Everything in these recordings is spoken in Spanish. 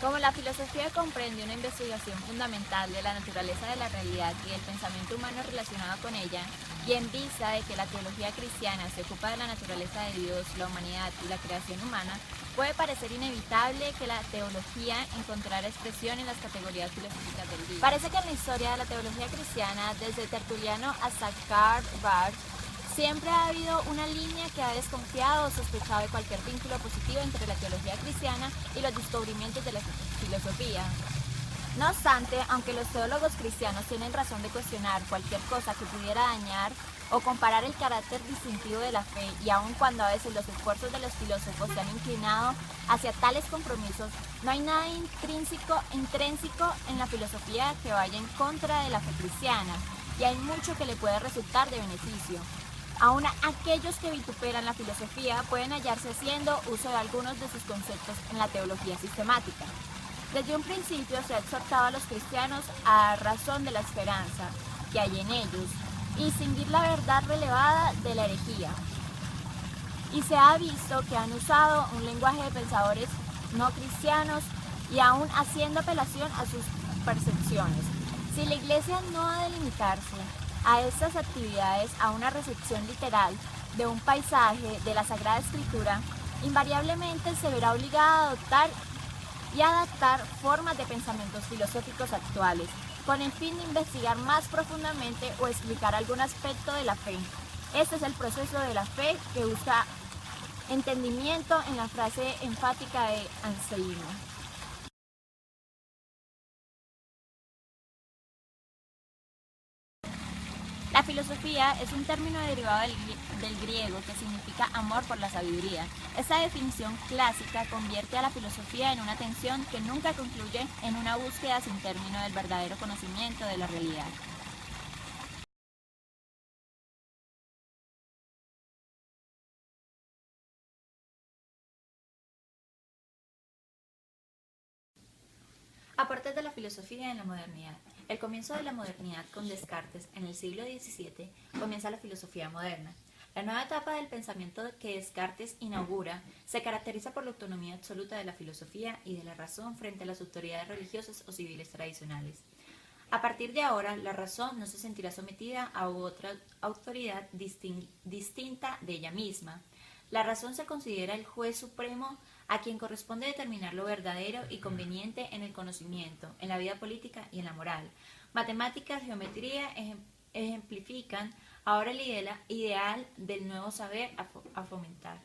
Como la filosofía comprende una investigación fundamental de la naturaleza de la realidad y del pensamiento humano relacionado con ella, y en vista de que la teología cristiana se ocupa de la naturaleza de Dios, la humanidad y la creación humana, puede parecer inevitable que la teología encontrara expresión en las categorías filosóficas del día. Parece que en la historia de la teología cristiana, desde Tertuliano hasta Karl Barth, siempre ha habido una línea que ha desconfiado o sospechado de cualquier vínculo positivo entre la teología cristiana y los descubrimientos de la filosofía. No obstante, aunque los teólogos cristianos tienen razón de cuestionar cualquier cosa que pudiera dañar o comparar el carácter distintivo de la fe, y aun cuando a veces los esfuerzos de los filósofos se han inclinado hacia tales compromisos, no hay nada intrínseco en la filosofía que vaya en contra de la fe cristiana, y hay mucho que le puede resultar de beneficio. Aún aquellos que vituperan la filosofía pueden hallarse haciendo uso de algunos de sus conceptos en la teología sistemática. Desde un principio se ha exhortado a los cristianos a dar razón de la esperanza que hay en ellos y distinguir la verdad relevada de la herejía. Y se ha visto que han usado un lenguaje de pensadores no cristianos y aún haciendo apelación a sus percepciones. Si la Iglesia no ha de limitarse a estas actividades, a una recepción literal de un paisaje de la Sagrada Escritura, invariablemente se verá obligada a adoptar y adaptar formas de pensamientos filosóficos actuales, con el fin de investigar más profundamente o explicar algún aspecto de la fe. Este es el proceso de la fe que busca entendimiento en la frase enfática de Anselmo. La filosofía es un término derivado del griego que significa amor por la sabiduría. Esta definición clásica convierte a la filosofía en una tensión que nunca concluye en una búsqueda sin término del verdadero conocimiento de la realidad. Aportes de la filosofía en la modernidad. El comienzo de la modernidad con Descartes en el siglo XVII comienza la filosofía moderna. La nueva etapa del pensamiento que Descartes inaugura se caracteriza por la autonomía absoluta de la filosofía y de la razón frente a las autoridades religiosas o civiles tradicionales. A partir de ahora, la razón no se sentirá sometida a otra autoridad distinta de ella misma. La razón se considera el juez supremo a quien corresponde determinar lo verdadero y conveniente en el conocimiento, en la vida política y en la moral. Matemáticas, geometría ejemplifican ahora el ideal del nuevo saber a fomentar.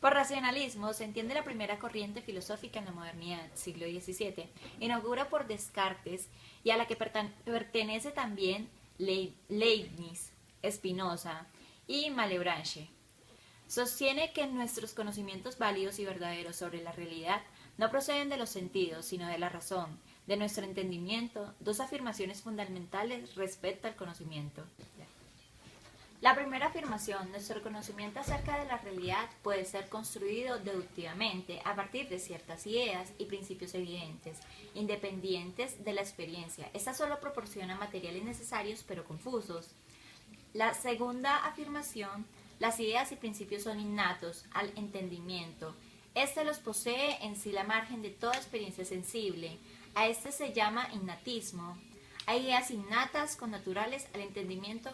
Por racionalismo se entiende la primera corriente filosófica en la modernidad, siglo XVII, inaugura por Descartes y a la que pertenece también Leibniz, Spinoza y Malebranche. Sostiene que nuestros conocimientos válidos y verdaderos sobre la realidad no proceden de los sentidos, sino de la razón, de nuestro entendimiento, dos afirmaciones fundamentales respecto al conocimiento. La primera afirmación, nuestro conocimiento acerca de la realidad puede ser construido deductivamente a partir de ciertas ideas y principios evidentes, independientes de la experiencia. Esta solo proporciona materiales necesarios pero confusos. La segunda afirmación, las ideas y principios son innatos al entendimiento. Este los posee en sí la margen de toda experiencia sensible. A este se llama innatismo. Hay ideas innatas connaturales al entendimiento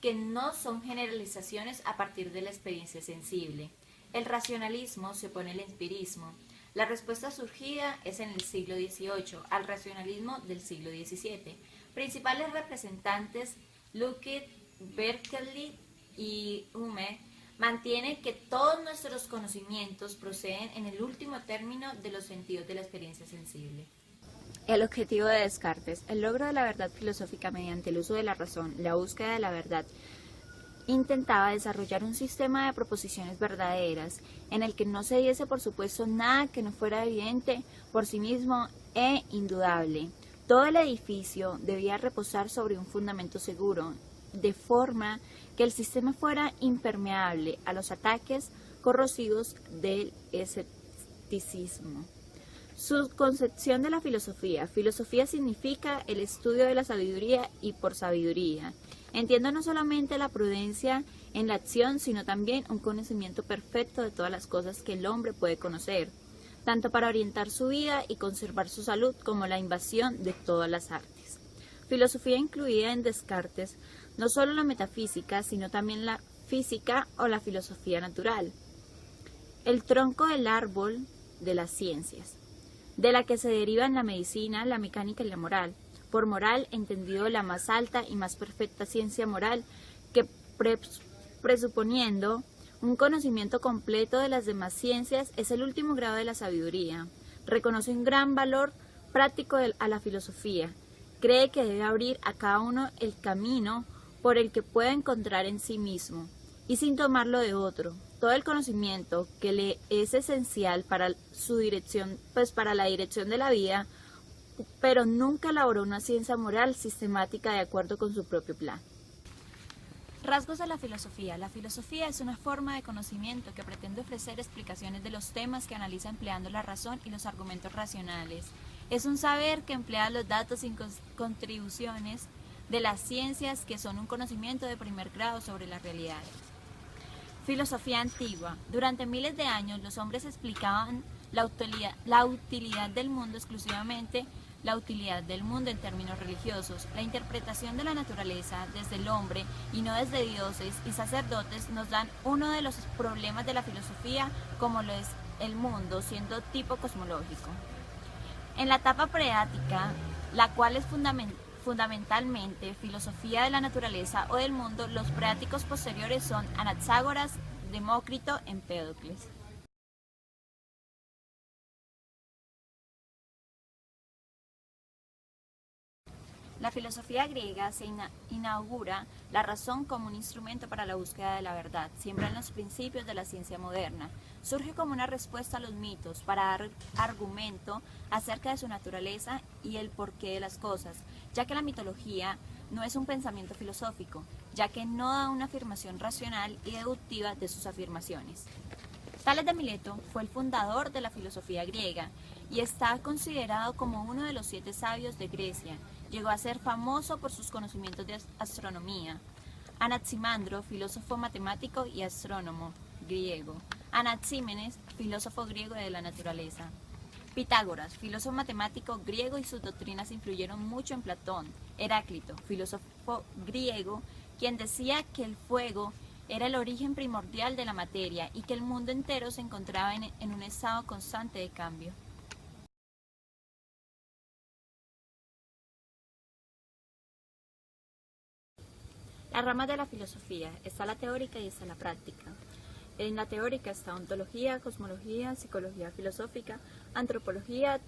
que no son generalizaciones a partir de la experiencia sensible. El racionalismo se opone al empirismo. La respuesta surgida es en el siglo XVIII al racionalismo del siglo XVII. Principales representantes, Lukács, Berkeley y Hume, mantienen que todos nuestros conocimientos proceden en el último término de los sentidos de la experiencia sensible. El objetivo de Descartes, el logro de la verdad filosófica mediante el uso de la razón, la búsqueda de la verdad, intentaba desarrollar un sistema de proposiciones verdaderas en el que no se diese por supuesto nada que no fuera evidente por sí mismo e indudable. Todo el edificio debía reposar sobre un fundamento seguro, de forma que el sistema fuera impermeable a los ataques corrosivos del escepticismo. Su concepción de la filosofía. Filosofía significa el estudio de la sabiduría y por sabiduría. Entiendo no solamente la prudencia en la acción, sino también un conocimiento perfecto de todas las cosas que el hombre puede conocer, tanto para orientar su vida y conservar su salud como la invasión de todas las artes. Filosofía incluida en Descartes, no solo la metafísica, sino también la física o la filosofía natural. El tronco del árbol de las ciencias, de la que se derivan la medicina, la mecánica y la moral. Por moral, entendido la más alta y más perfecta ciencia moral, que presuponiendo un conocimiento completo de las demás ciencias, es el último grado de la sabiduría. Reconoce un gran valor práctico a la filosofía. Cree que debe abrir a cada uno el camino por el que pueda encontrar en sí mismo, y sin tomarlo de otro, todo el conocimiento que le es esencial para su dirección, para la dirección de la vida, pero nunca elaboró una ciencia moral sistemática de acuerdo con su propio plan. Rasgos de la filosofía. La filosofía es una forma de conocimiento que pretende ofrecer explicaciones de los temas que analiza empleando la razón y los argumentos racionales. Es un saber que emplea los datos y contribuciones de las ciencias, que son un conocimiento de primer grado sobre las realidades. Filosofía antigua. Durante miles de años los hombres explicaban la utilidad del mundo exclusivamente la utilidad del mundo en términos religiosos. La interpretación de la naturaleza desde el hombre y no desde dioses y sacerdotes nos dan uno de los problemas de la filosofía, como lo es el mundo, siendo tipo cosmológico. En la etapa preática, la cual es fundamentalmente filosofía de la naturaleza o del mundo, los preáticos posteriores son Anaxágoras, Demócrito, Empédocles. La filosofía griega se inaugura la razón como un instrumento para la búsqueda de la verdad, siembra en los principios de la ciencia moderna. Surge como una respuesta a los mitos para dar argumento acerca de su naturaleza y el porqué de las cosas, ya que la mitología no es un pensamiento filosófico, ya que no da una afirmación racional y deductiva de sus afirmaciones. Tales de Mileto fue el fundador de la filosofía griega y está considerado como uno de los 7 sabios de Grecia. Llegó a ser famoso por sus conocimientos de astronomía. Anaximandro, filósofo matemático y astrónomo griego. Anaxímenes, filósofo griego de la naturaleza. Pitágoras, filósofo matemático griego, y sus doctrinas influyeron mucho en Platón. Heráclito, filósofo griego, quien decía que el fuego era el origen primordial de la materia y que el mundo entero se encontraba en un estado constante de cambio. Las ramas de la filosofía. Está la teórica y está la práctica. En la teórica está ontología, cosmología, psicología filosófica, antropología,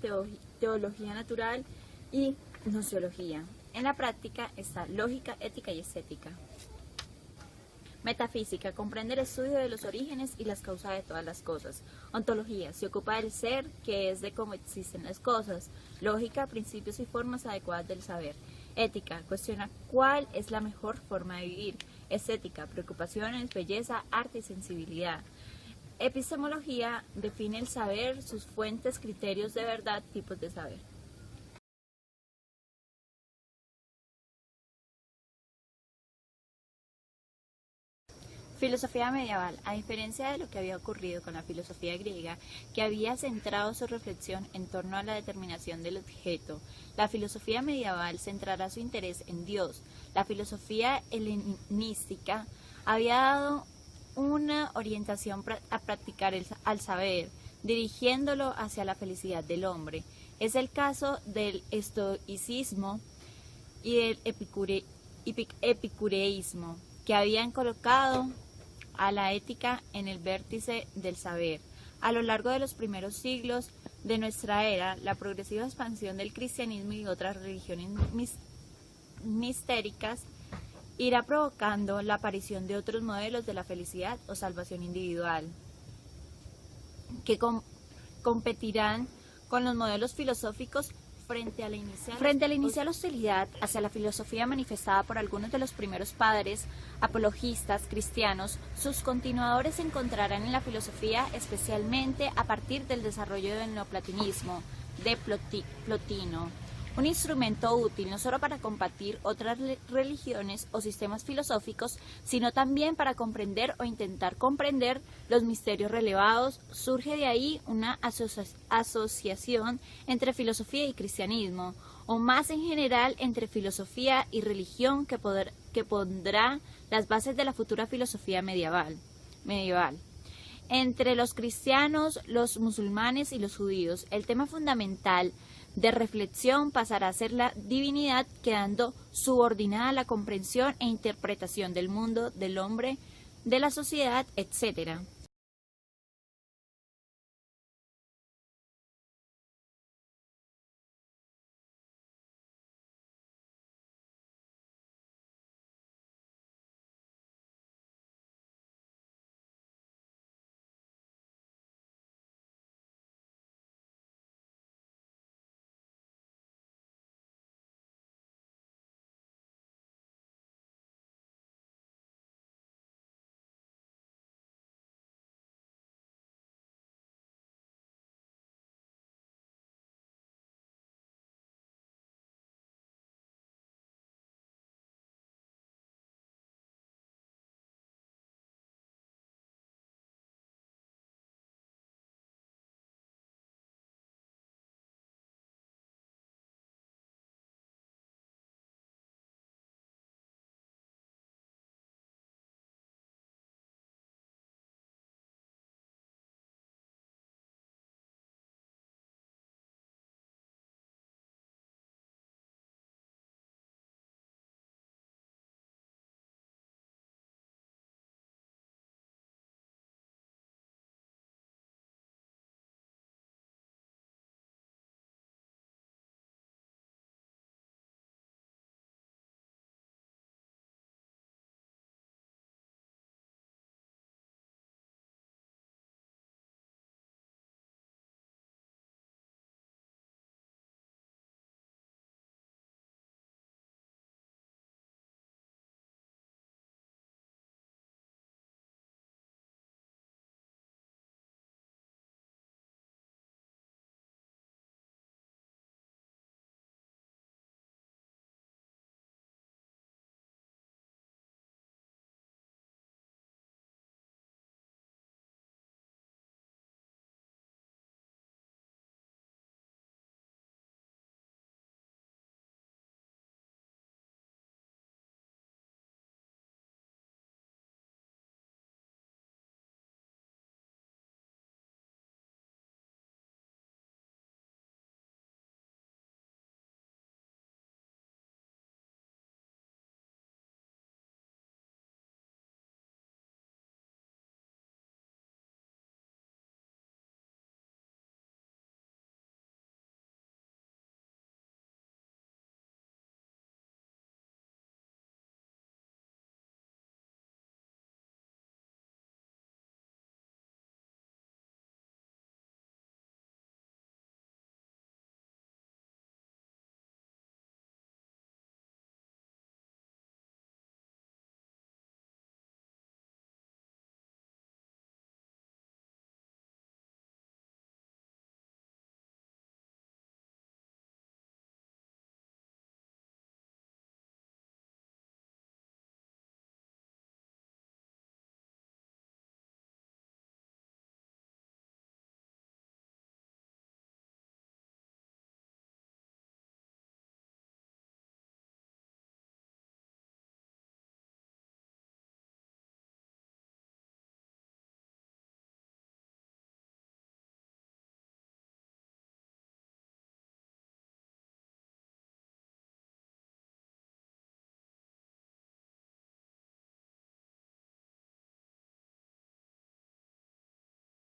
teología natural y gnoseología. En la práctica está lógica, ética y estética. Metafísica. Comprende el estudio de los orígenes y las causas de todas las cosas. Ontología. Se ocupa del ser, que es de cómo existen las cosas. Lógica. Principios y formas adecuadas del saber. Ética. Cuestiona cuál es la mejor forma de vivir. Estética. Preocupaciones, belleza, arte y sensibilidad. Epistemología. Define el saber, sus fuentes, criterios de verdad, tipos de saber. Filosofía medieval. A diferencia de lo que había ocurrido con la filosofía griega, que había centrado su reflexión en torno a la determinación del objeto, la filosofía medieval centrará su interés en Dios. La filosofía helenística había dado una orientación a practicar al saber, dirigiéndolo hacia la felicidad del hombre. Es el caso del estoicismo y del epicureísmo, que habían colocado a la ética en el vértice del saber. A lo largo de los primeros siglos de nuestra era, la progresiva expansión del cristianismo y otras religiones mistéricas irá provocando la aparición de otros modelos de la felicidad o salvación individual, que competirán con los modelos filosóficos frente a la inicial hostilidad hacia la filosofía manifestada por algunos de los primeros padres apologistas cristianos. Sus continuadores se encontrarán en la filosofía, especialmente a partir del desarrollo del neoplatonismo de Plotino, un instrumento útil no solo para combatir otras religiones o sistemas filosóficos, sino también para comprender o intentar comprender los misterios revelados. Surge de ahí una asociación entre filosofía y cristianismo, o más en general entre filosofía y religión, que pondrá las bases de la futura filosofía medieval. Entre los cristianos, los musulmanes y los judíos, el tema fundamental de reflexión pasará a ser la divinidad, quedando subordinada a la comprensión e interpretación del mundo, del hombre, de la sociedad, etc.